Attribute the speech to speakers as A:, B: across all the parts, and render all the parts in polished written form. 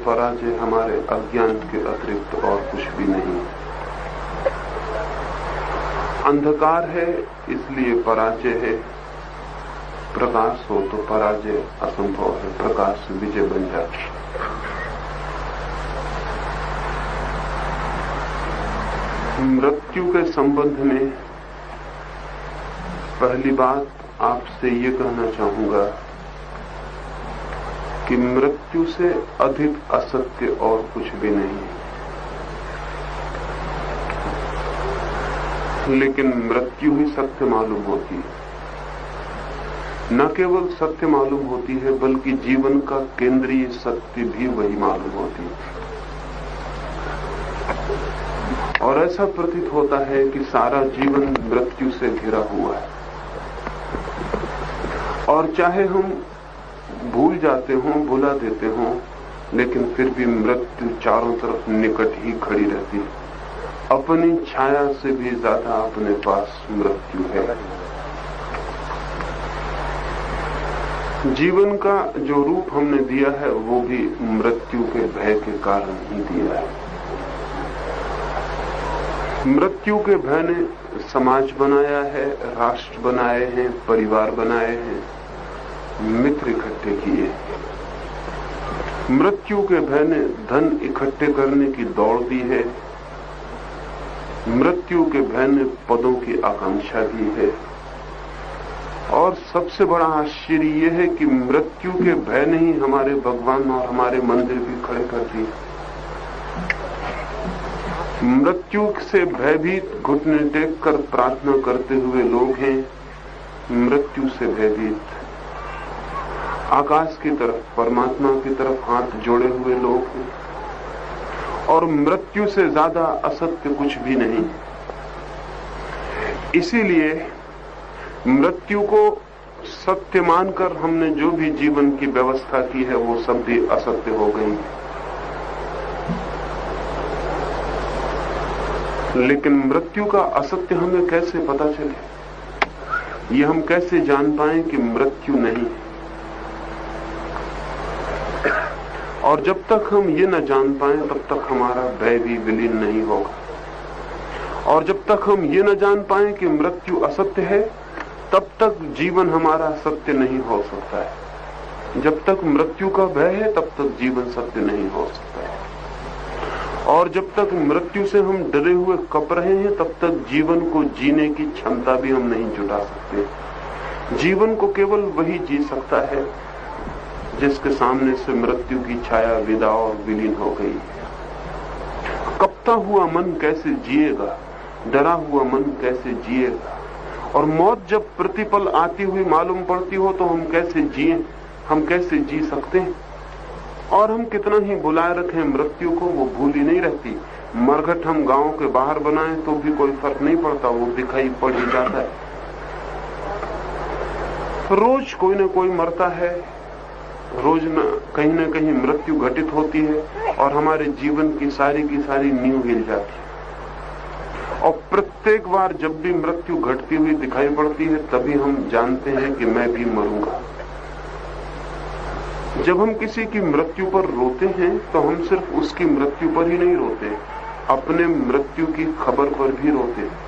A: पराजय हमारे अज्ञान के अतिरिक्त और कुछ भी नहीं। अंधकार है इसलिए पराजय है, प्रकाश हो तो पराजय असंभव है, प्रकाश विजय बन जाती है। मृत्यु के संबंध में पहली बात आपसे ये कहना चाहूंगा कि मृत्यु से अधिक असत्य और कुछ भी नहीं है। लेकिन मृत्यु ही सत्य मालूम होती है। न केवल सत्य मालूम होती है बल्कि जीवन का केंद्रीय सत्य भी वही मालूम होती है। और ऐसा प्रतीत होता है कि सारा जीवन मृत्यु से घिरा हुआ है, और चाहे हम भूल जाते हों, भुला देते हों, लेकिन फिर भी मृत्यु चारों तरफ निकट ही खड़ी रहती है। अपनी छाया से भी ज्यादा अपने पास मृत्यु है। जीवन का जो रूप हमने दिया है वो भी मृत्यु के भय के कारण ही दिया है। मृत्यु के भय ने समाज बनाया है, राष्ट्र बनाए हैं, परिवार बनाए हैं, मित्र इकट्ठे किए। मृत्यु के भय ने धन इकट्ठे करने की दौड़ दी है। मृत्यु के भय ने पदों की आकांक्षा की है। और सबसे बड़ा आश्चर्य यह है कि मृत्यु के भय ने ही हमारे भगवान और हमारे मंदिर भी खड़े कर दिए। मृत्यु से भयभीत घुटने टेक कर प्रार्थना करते हुए लोग हैं। मृत्यु से भयभीत आकाश की तरफ, परमात्मा की तरफ हाथ जोड़े हुए लोग हैं। और मृत्यु से ज्यादा असत्य कुछ भी नहीं। इसीलिए मृत्यु को सत्य मानकर हमने जो भी जीवन की व्यवस्था की है वो सब भी असत्य हो गई। लेकिन मृत्यु का असत्य हमें कैसे पता चले? ये हम कैसे जान पाएं कि मृत्यु नहीं? और जब तक हम ये न जान पाएं तब तक हमारा भय भी विलीन नहीं होगा। और जब तक हम ये न जान पाएं कि मृत्यु असत्य है तब तक जीवन हमारा सत्य नहीं हो सकता है। जब तक मृत्यु का भय है तब तक जीवन सत्य नहीं हो सकता है। और जब तक मृत्यु से हम डरे हुए कप रहे हैं तब तक जीवन को जीने की क्षमता भी हम नहीं जुटा सकते। जीवन को केवल वही जी सकता है जिसके सामने से मृत्यु की छाया विदा और विलीन हो गई। कपता हुआ मन कैसे जिएगा? डरा हुआ मन कैसे जिएगा? और मौत जब प्रतिपल आती हुई मालूम पड़ती हो तो हम कैसे जिए? हम कैसे जी सकते हैं? और हम कितना ही बुलाए रखें मृत्यु को, वो भूल ही नहीं रहती। मरघट हम गांव के बाहर बनाएं तो भी कोई फर्क नहीं पड़ता, वो दिखाई पड़ ही जाता है। रोज कोई न कोई मरता है, रोज न कहीं मृत्यु घटित होती है और हमारे जीवन की सारी नींव हिल जाती है। और प्रत्येक बार जब भी मृत्यु घटती हुई दिखाई पड़ती है तभी हम जानते हैं कि मैं भी मरूंगा। जब हम किसी की मृत्यु पर रोते हैं तो हम सिर्फ उसकी मृत्यु पर ही नहीं रोते, अपने मृत्यु की खबर पर भी रोते हैं।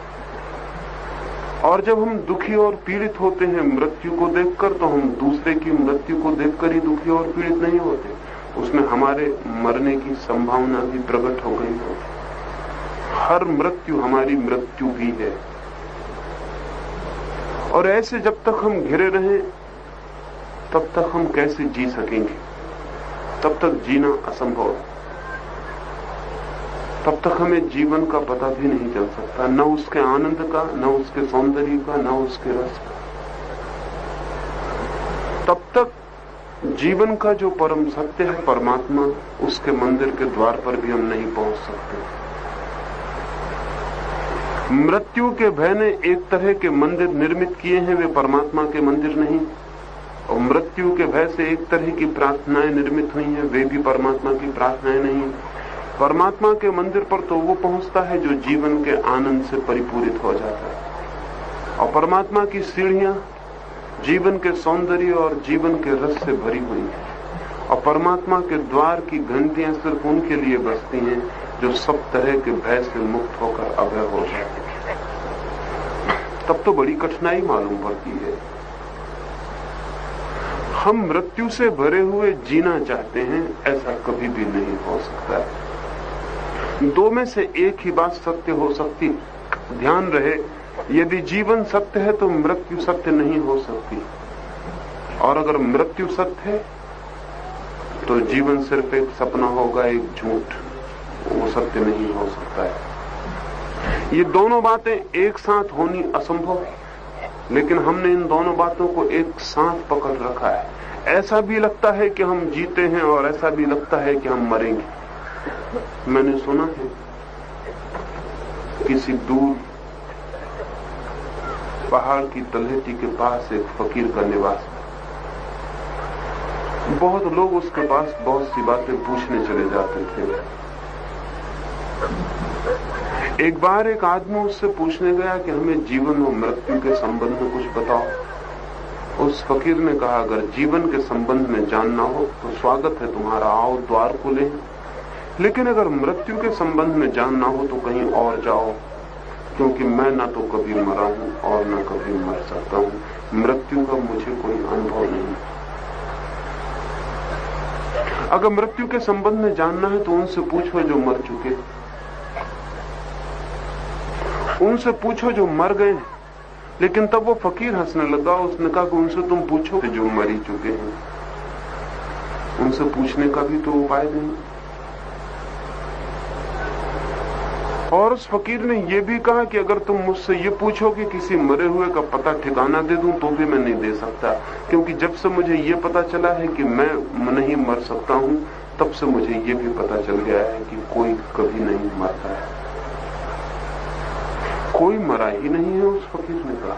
A: और जब हम दुखी और पीड़ित होते हैं मृत्यु को देखकर तो हम दूसरे की मृत्यु को देखकर ही दुखी और पीड़ित नहीं होते, उसमें हमारे मरने की संभावना भी प्रकट हो गई होती। हर मृत्यु हमारी मृत्यु भी है। और ऐसे जब तक हम घिरे रहें तब तक हम कैसे जी सकेंगे? तब तक जीना असंभव है। तब तक हमें जीवन का पता भी नहीं चल सकता, न उसके आनंद का, न उसके सौंदर्य का, न उसके रस का। तब तक जीवन का जो परम सत्य है परमात्मा, उसके मंदिर के द्वार पर भी हम नहीं पहुंच सकते। मृत्यु के भय ने एक तरह के मंदिर निर्मित किए हैं, वे परमात्मा के मंदिर नहीं। और मृत्यु के भय से एक तरह की प्रार्थनाएं निर्मित हुई हैं, वे भी परमात्मा की प्रार्थनाएं नहीं। परमात्मा के मंदिर पर तो वो पहुंचता है जो जीवन के आनंद से परिपूरित हो जाता है। और परमात्मा की सीढ़ियां जीवन के सौंदर्य और जीवन के रस से भरी हुई हैं। और परमात्मा के द्वार की घंटियां सिर्फ उनके लिए बजती हैं जो सब तरह के भय से मुक्त होकर अभय हो जाते हैं। तब तो बड़ी कठिनाई मालूम पड़ती है। हम मृत्यु से भरे हुए जीना चाहते हैं, ऐसा कभी भी नहीं हो सकता है। दो में से एक ही बात सत्य हो सकती। ध्यान रहे, यदि जीवन सत्य है तो मृत्यु सत्य नहीं हो सकती, और अगर मृत्यु सत्य है तो जीवन सिर्फ एक सपना होगा, एक झूठ, वो सत्य नहीं हो सकता है। ये दोनों बातें एक साथ होनी असंभव है, लेकिन हमने इन दोनों बातों को एक साथ पकड़ रखा है। ऐसा भी लगता है कि हम जीते हैं और ऐसा भी लगता है कि हम मरेंगे। मैंने सुना है किसी दूर पहाड़ की तलहटी के पास एक फकीर का निवास। बहुत लोग उसके पास बहुत सी बातें पूछने चले जाते थे। एक बार एक आदमी उससे पूछने गया कि हमें जीवन और मृत्यु के संबंध में कुछ बताओ। उस फकीर ने कहा, अगर जीवन के संबंध में जानना हो तो स्वागत है तुम्हारा, आओ द्वार खुले, लेकिन अगर मृत्यु के संबंध में जानना हो तो कहीं और जाओ, क्योंकि मैं ना तो कभी मरा हूं और न कभी मर सकता हूं। मृत्यु का मुझे कोई अनुभव नहीं। अगर मृत्यु के संबंध में जानना है तो उनसे पूछो जो मर चुके, उनसे पूछो जो मर गए। लेकिन तब वो फकीर हंसने लगा। उसने कहा कि उनसे तुम पूछो जो मर ही चुके हैं, उनसे पूछने का भी तो उपाय नहीं। और उस फकीर ने यह भी कहा कि अगर तुम मुझसे ये पूछो कि किसी मरे हुए का पता ठिकाना दे दूं तो भी मैं नहीं दे सकता, क्योंकि जब से मुझे ये पता चला है कि मैं नहीं मर सकता हूं, तब से मुझे ये भी पता चल गया है कि कोई कभी नहीं मरता है। कोई मरा ही नहीं है, उस फकीर ने कहा।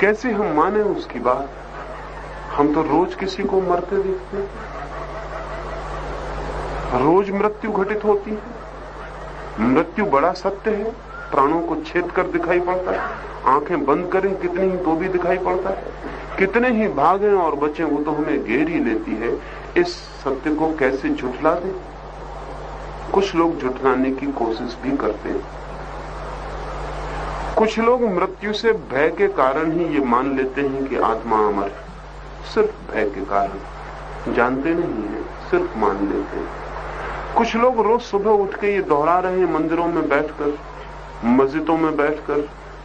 A: कैसे हम माने उसकी बात? हम तो रोज किसी को मरते देखते हैं, रोज मृत्यु घटित होती है। मृत्यु बड़ा सत्य है, प्राणों को छेद कर दिखाई पड़ता है। आंखें बंद करें कितनी ही तो भी दिखाई पड़ता है। कितने ही भागें और बचें वो तो हमें घेर ही लेती है। इस सत्य को कैसे झुठला दें? कुछ लोग झुठलाने की कोशिश भी करते हैं। कुछ लोग मृत्यु से भय के कारण ही ये मान लेते हैं कि आत्मा अमर है, सिर्फ भय के कारण, जानते नहीं है, सिर्फ मान लेते हैं। कुछ लोग रोज सुबह उठ के ये दोहरा रहे हैं मंदिरों में बैठकर, मस्जिदों में बैठकर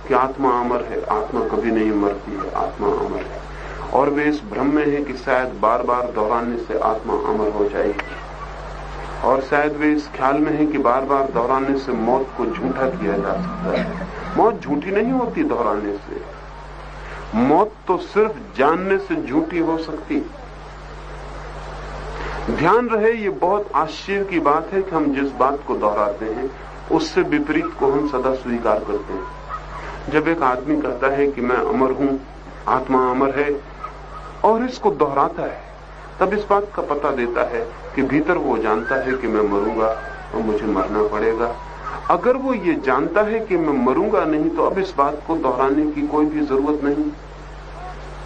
A: कि आत्मा अमर है, आत्मा कभी नहीं मरती है, आत्मा अमर है। और वे इस भ्रम में है कि शायद बार बार दोहराने से आत्मा अमर हो जाएगी, और शायद वे इस ख्याल में है कि बार बार दोहराने से मौत को झूठा किया जा सकता है। मौत झूठी नहीं होती दोहराने से, मौत तो सिर्फ जानने से झूठी हो सकती। ध्यान रहे, ये बहुत आश्चर्य की बात है कि हम जिस बात को दोहराते हैं उससे विपरीत को हम सदा स्वीकार करते हैं। जब एक आदमी कहता है कि मैं अमर हूं, आत्मा अमर है, और इसको दोहराता है, तब इस बात का पता देता है कि भीतर वो जानता है कि मैं मरूंगा और मुझे मरना पड़ेगा। अगर वो ये जानता है कि मैं मरूंगा नहीं, तो अब इस बात को दोहराने की कोई भी जरूरत नहीं।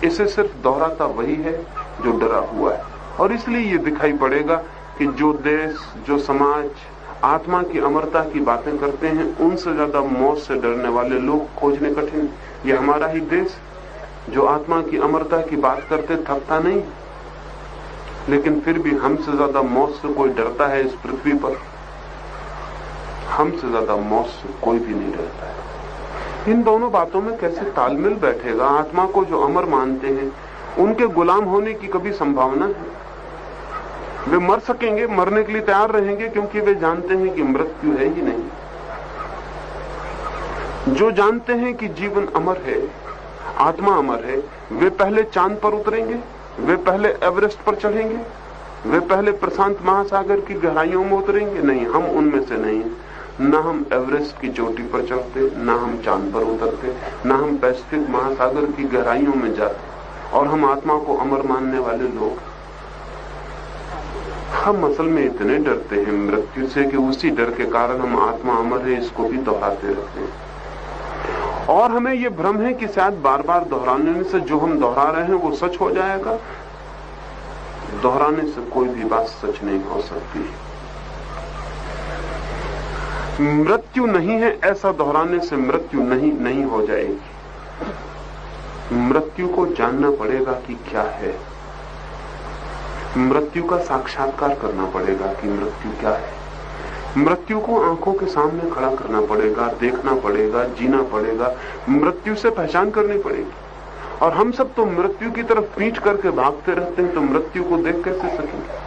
A: इसे सिर्फ दोहराता वही है जो डरा हुआ है, और इसलिए ये दिखाई पड़ेगा कि जो देश, जो समाज आत्मा की अमरता की बातें करते हैं, उनसे ज्यादा मौत से डरने वाले लोग खोजने कठिन। ये हमारा ही देश जो आत्मा की अमरता की बात करते थकता नहीं, लेकिन फिर भी हमसे ज्यादा मौत से कोई डरता है इस पृथ्वी पर। हमसे ज्यादा मौत से कोई भी नहीं डरता है। इन दोनों बातों में कैसे तालमेल बैठेगा? आत्मा को जो अमर मानते हैं, उनके गुलाम होने की कभी संभावना है? वे मर सकेंगे, मरने के लिए तैयार रहेंगे, क्योंकि वे जानते हैं कि मृत्यु है ही नहीं। जो जानते हैं कि जीवन अमर है, आत्मा अमर है, वे पहले चांद पर उतरेंगे, वे पहले एवरेस्ट पर चढ़ेंगे, वे पहले प्रशांत महासागर की गहराइयों में उतरेंगे? नहीं, हम उनमें से नहीं। न हम एवरेस्ट की चोटी पर चढ़ते, न हम चांद पर उतरते, न हम पैसिफिक महासागर की गहराइयों में जाते, और हम आत्मा को अमर मानने वाले लोग। हम असल में इतने डरते हैं मृत्यु से कि उसी डर के कारण हम आत्मा अमर है इसको भी दोहराते रहते हैं। और हमें यह भ्रम है कि शायद बार बार दोहराने से जो हम दोहरा रहे हैं वो सच हो जाएगा। दोहराने से कोई भी बात सच नहीं हो सकती। मृत्यु नहीं है ऐसा दोहराने से मृत्यु नहीं हो जाएगी। मृत्यु को जानना पड़ेगा कि क्या है, मृत्यु का साक्षात्कार करना पड़ेगा कि मृत्यु क्या है। मृत्यु को आंखों के सामने खड़ा करना पड़ेगा, देखना पड़ेगा, जीना पड़ेगा, मृत्यु से पहचान करनी पड़ेगी। और हम सब तो मृत्यु की तरफ पीठ करके भागते रहते हैं, तो मृत्यु को देख कैसे सकेंगे?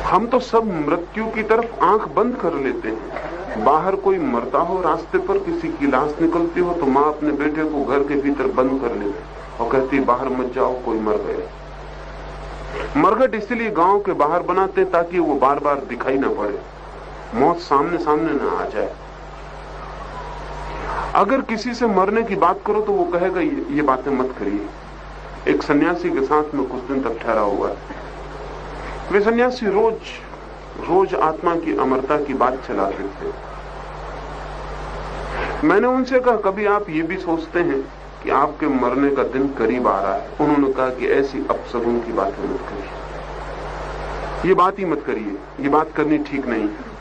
A: हम तो सब मृत्यु की तरफ आंख बंद कर लेते हैं। बाहर कोई मरता हो, रास्ते पर किसी की लाश निकलती हो, तो माँ अपने बेटे को घर के भीतर बंद कर लेती और कहती बाहर मत जाओ, कोई मर गया। मरघट इसलिए गांव के बाहर बनाते ताकि वो बार बार दिखाई ना पड़े, मौत सामने सामने ना आ जाए। अगर किसी से मरने की बात करो तो वो कहेगा ये बातें मत करिए। एक सन्यासी के साथ में कुछ दिन तक ठहरा हुआ है। वे सन्यासी रोज आत्मा की अमरता की बात चलाते थे। मैंने उनसे कहा कभी आप ये भी सोचते हैं कि आपके मरने का दिन करीब आ रहा है? उन्होंने कहा कि ऐसी अपशगुन की बातें मत करिए, ये बात ही मत करिए, ये बात करनी ठीक नहीं है।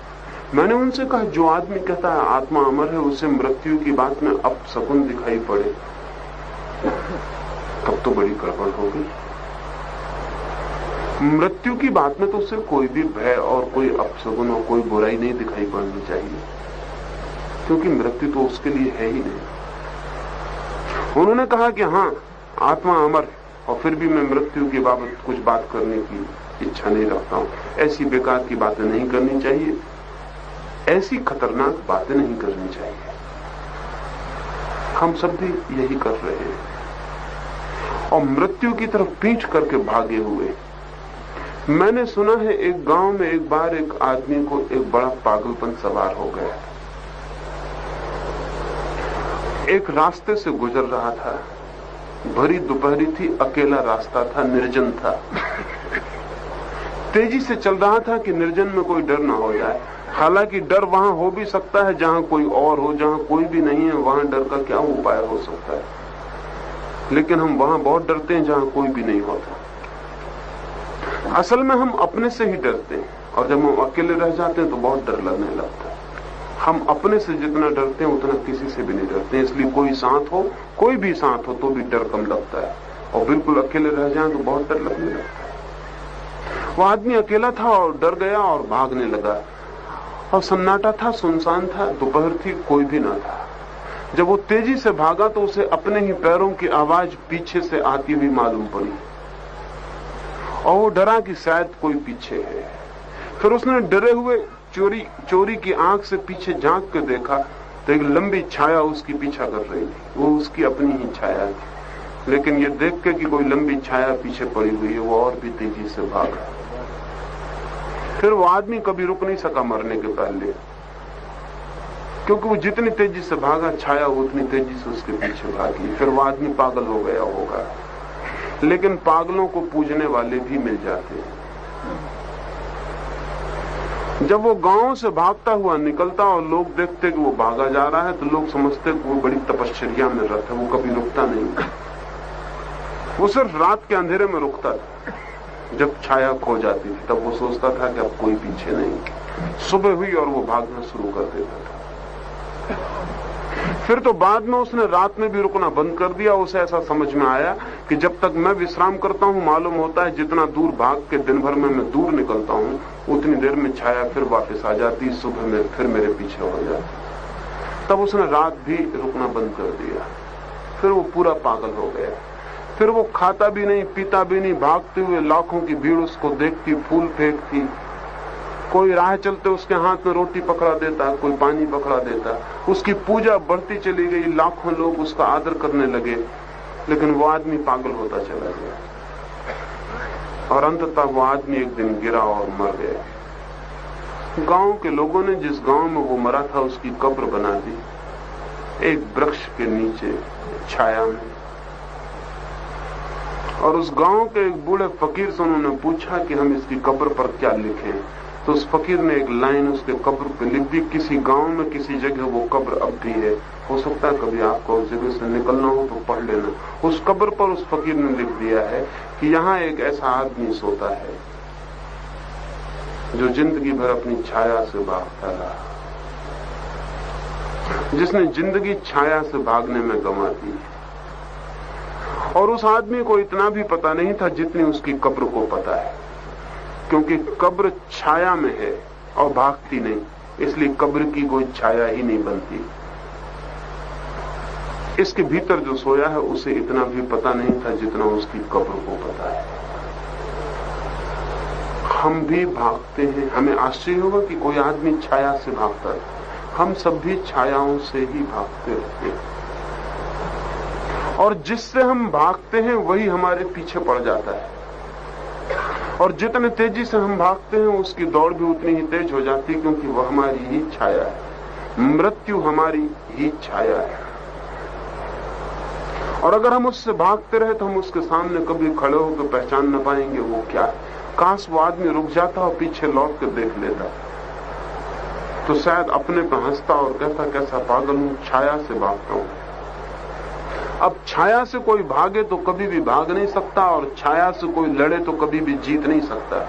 A: मैंने उनसे कहा जो आदमी कहता है आत्मा अमर है, उसे मृत्यु की बात में अपशगुन दिखाई पड़े तब तो बड़ी गड़बड़ हो गई। मृत्यु की बात में तो उसे कोई भी भय और कोई अपशगुन और कोई बुराई नहीं दिखाई पड़नी चाहिए, क्योंकि मृत्यु तो उसके लिए है ही नहीं। उन्होंने कहा कि हाँ आत्मा अमर है, और फिर भी मैं मृत्यु की बाबत कुछ बात करने की इच्छा नहीं रखता हूं। ऐसी बेकार की बातें नहीं करनी चाहिए, ऐसी खतरनाक बातें नहीं करनी चाहिए। हम सब भी यही कर रहे हैं और मृत्यु की तरफ पीठ करके भागे हुए। मैंने सुना है एक गांव में एक बार एक आदमी को एक बड़ा पागलपन सवार हो गया। एक रास्ते से गुजर रहा था, भरी दोपहरी थी, अकेला रास्ता था, निर्जन था। तेजी से चल रहा था कि निर्जन में कोई डर ना हो जाए। हालांकि डर वहां हो भी सकता है जहां कोई और हो, जहां कोई भी नहीं है वहां डर का क्या उपाय हो सकता है, लेकिन हम वहां बहुत डरते हैं जहां कोई भी नहीं होता। असल में हम अपने से ही डरते हैं, और जब हम अकेले रह जाते हैं तो बहुत डर लगने लगता है। हम अपने से जितना डरते हैं उतना किसी से भी नहीं डरते हैं, इसलिए कोई साथ हो, कोई भी साथ हो तो भी डर कम लगता है, और बिल्कुल अकेले रह जाए तो बहुत डर लगने लगता है। वो आदमी अकेला था और डर गया और भागने लगा, और सन्नाटा था, सुनसान था, दोपहर थी, कोई भी ना था। जब वो तेजी से भागा तो उसे अपने ही पैरों की आवाज पीछे से आती हुई मालूम पड़ी, और वो डरा कि शायद कोई पीछे है। फिर उसने डरे हुए चोरी की आंख से पीछे झांक कर देखा तो एक लंबी छाया उसकी पीछा कर रही थी। वो उसकी अपनी ही छाया थी, लेकिन ये देख के कि कोई लंबी छाया पीछे पड़ी हुई है, वो और भी तेजी से भागा। फिर वो आदमी कभी रुक नहीं सका मरने के पहले, क्योंकि वो जितनी तेजी से भागा छाया उतनी तेजी से उसके पीछे भागी। फिर वो आदमी पागल हो गया होगा, लेकिन पागलों को पूजने वाले भी मिल जाते हैं। जब वो गांव से भागता हुआ निकलता और लोग देखते कि वो भागा जा रहा है तो लोग समझते कि वो बड़ी तपश्चर्या में रत है, वो कभी रुकता नहीं। वो सिर्फ रात के अंधेरे में रुकता था, जब छाया खो जाती थी तब वो सोचता था कि अब कोई पीछे नहीं। सुबह हुई और वो भागना शुरू कर देता था। फिर तो बाद में उसने रात में भी रुकना बंद कर दिया। उसे ऐसा समझ में आया कि जब तक मैं विश्राम करता हूं, मालूम होता है जितना दूर भाग के दिन भर में मैं दूर निकलता हूं, उतनी देर में छाया फिर वापस आ जाती, सुबह में फिर मेरे पीछे हो जाती। तब उसने रात भी रुकना बंद कर दिया। फिर वो पूरा पागल हो गया। फिर वो खाता भी नहीं, पीता भी नहीं, भागते हुए लाखों की भीड़ उसको देखती, फूल फेंकती। कोई राह चलते उसके हाथ में रोटी पकड़ा देता, कोई पानी पकड़ा देता। उसकी पूजा बढ़ती चली गई, लाखों लोग उसका आदर करने लगे, लेकिन वो आदमी पागल होता चला गया। और अंततः वो आदमी एक दिन गिरा और मर गया। गांव के लोगों ने जिस गांव में वो मरा था उसकी कब्र बना दी, एक वृक्ष के नीचे छाया में। और उस गांव के एक बूढ़े फकीर से उन्होंने पूछा कि हम इसकी कब्र पर क्या लिखें। तो उस फकीर ने एक लाइन उसके कब्र पे लिख दी। किसी गांव में किसी जगह वो कब्र अब भी है, हो सकता है कभी आपको उस जगह से निकलना हो तो पढ़ लेना। उस कब्र पर उस फकीर ने लिख दिया है कि यहां एक ऐसा आदमी सोता है जो जिंदगी भर अपनी छाया से भागता रहा, जिसने जिंदगी छाया से भागने में गंवा दी। और उस आदमी को इतना भी पता नहीं था जितनी उसकी कब्र को पता है, क्योंकि कब्र छाया में है और भागती नहीं, इसलिए कब्र की कोई छाया ही नहीं बनती। इसके भीतर जो सोया है उसे इतना भी पता नहीं था जितना उसकी कब्र को पता है। हम भी भागते हैं। हमें आश्चर्य होगा कि कोई आदमी छाया से भागता है। हम सब भी छायाओं से ही भागते रहते हैं, और जिससे हम भागते हैं वही हमारे पीछे पड़ जाता है। और जितने तेजी से हम भागते हैं उसकी दौड़ भी उतनी ही तेज हो जाती है, क्योंकि वह हमारी ही छाया है। मृत्यु हमारी ही छाया है। और अगर हम उससे भागते रहे तो हम उसके सामने कभी खड़े होकर पहचान न पाएंगे वो क्या है। काश वो आदमी रुक जाता और पीछे लौट कर देख लेता, तो शायद अपने पर हंसता और कहता कैसा पागल हूं, छाया से भागता हूं। अब छाया से कोई भागे तो कभी भी भाग नहीं सकता, और छाया से कोई लड़े तो कभी भी जीत नहीं सकता।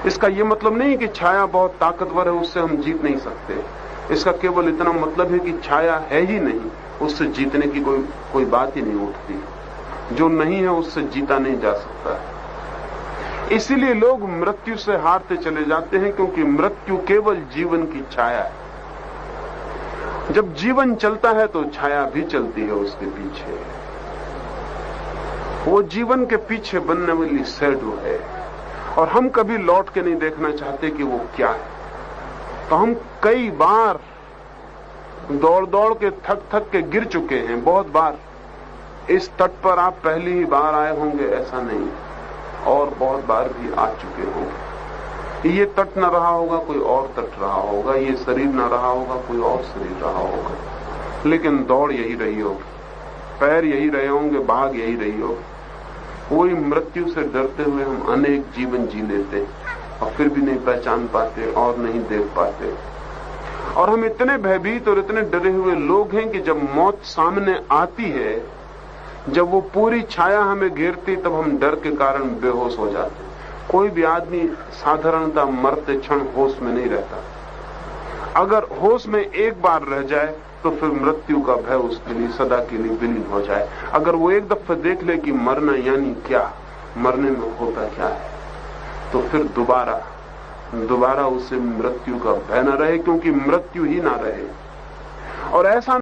A: इसका यह मतलब नहीं कि छाया बहुत ताकतवर है, उससे हम जीत नहीं सकते। इसका केवल इतना मतलब है कि छाया है ही नहीं, उससे जीतने की कोई बात ही नहीं उठती। जो नहीं है उससे जीता नहीं जा सकता। इसीलिए लोग मृत्यु से हारते चले जाते हैं, क्योंकि मृत्यु केवल जीवन की छाया है। जब जीवन चलता है तो छाया भी चलती है उसके पीछे। वो जीवन के पीछे बनने वाली शैडो है, और हम कभी लौट के नहीं देखना चाहते कि वो क्या है। तो हम कई बार दौड़ दौड़ के थक के गिर चुके हैं। बहुत बार इस तट पर आप पहली ही बार आए होंगे ऐसा नहीं, और बहुत बार भी आ चुके होंगे। ये तट न रहा होगा, कोई और तट रहा होगा। ये शरीर न रहा होगा, कोई और शरीर रहा होगा, लेकिन दौड़ यही रही होगी, पैर यही रहे होंगे, भाग यही रही होगी। वही मृत्यु से डरते हुए हम अनेक जीवन जी लेते हैं, और फिर भी नहीं पहचान पाते और नहीं देख पाते। और हम इतने भयभीत और इतने डरे हुए लोग हैं कि जब मौत सामने आती है, जब वो पूरी छाया हमें घेरती, तब हम डर के कारण बेहोश हो जाते। कोई भी आदमी साधारणतः मरते क्षण होश में नहीं रहता। अगर होश में एक बार रह जाए तो फिर मृत्यु का भय उसके लिए सदा के लिए विलीन हो जाए। अगर वो एक दफा देख ले कि मरना यानी क्या, मरने में होता क्या है, तो फिर दोबारा उसे मृत्यु का भय न रहे, क्योंकि मृत्यु ही ना रहे। और ऐसा